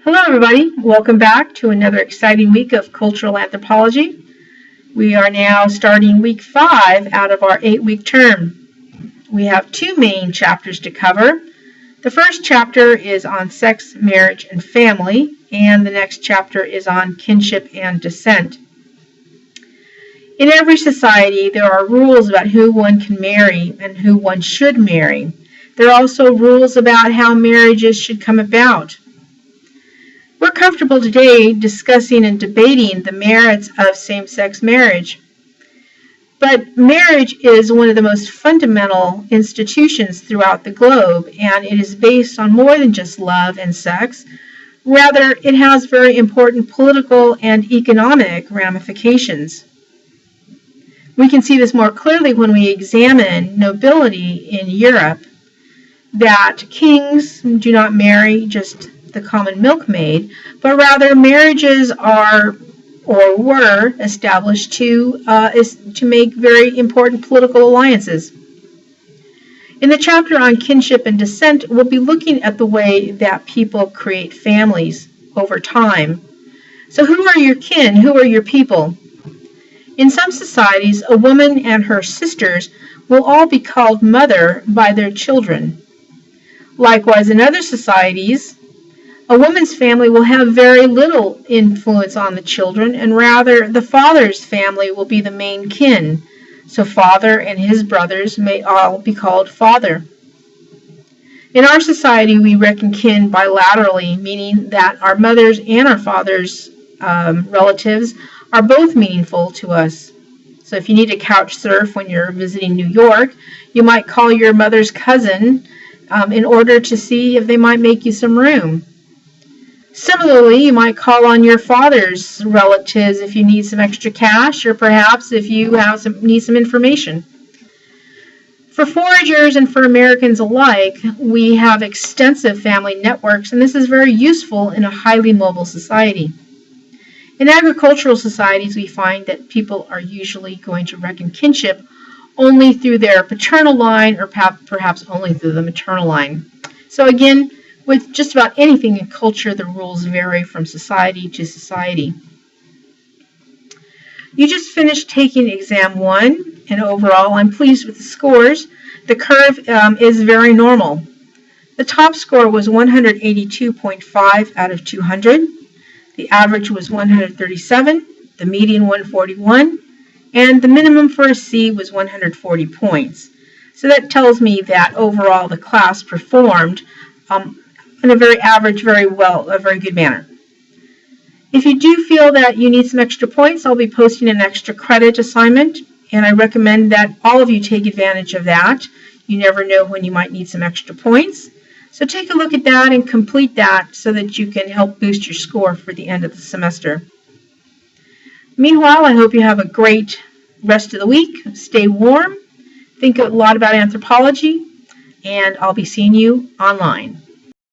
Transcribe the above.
Hello everybody, welcome back to another exciting week of cultural anthropology. We are now starting week 5 out of our 8-week term. We have 2 main chapters to cover. The first chapter is on sex, marriage, and family, and the next chapter is on kinship and descent. In every society, there are rules about who one can marry and who one should marry. There are also rules about how marriages should come about. We're comfortable today discussing and debating the merits of same-sex marriage. But marriage is one of the most fundamental institutions throughout the globe, and it is based on more than just love and sex. Rather, it has very important political and economic ramifications. We can see this more clearly when we examine nobility in Europe, that kings do not marry just the common milkmaid, but rather marriages are or were established to make very important political alliances. In the chapter on kinship and descent, we'll be looking at the way that people create families over time. So who are your kin? Who are your people? In some societies, a woman and her sisters will all be called mother by their children. Likewise, in other societies, a woman's family will have very little influence on the children, and rather the father's family will be the main kin. So father and his brothers may all be called father. In our society, we reckon kin bilaterally, meaning that our mother's and our father's relatives are both meaningful to us. So if you need to couch surf when you're visiting New York, you might call your mother's cousin in order to see if they might make you some room. Similarly, you might call on your father's relatives if you need some extra cash, or perhaps if you need some information. For foragers and for Americans alike, we have extensive family networks, and this is very useful in a highly mobile society. In agricultural societies, we find that people are usually going to reckon kinship only through their paternal line, or perhaps only through the maternal line. So again, with just about anything in culture, the rules vary from society to society. You just finished taking exam 1, and overall I'm pleased with the scores. The curve is very normal. The top score was 182.5 out of 200. The average was 137, the median 141, and the minimum for a C was 140 points. So that tells me that overall the class performed in a very average, very good manner. If you do feel that you need some extra points, I'll be posting an extra credit assignment, and I recommend that all of you take advantage of that. You never know when you might need some extra points. So take a look at that and complete that so that you can help boost your score for the end of the semester. Meanwhile, I hope you have a great rest of the week. Stay warm, think a lot about anthropology, and I'll be seeing you online.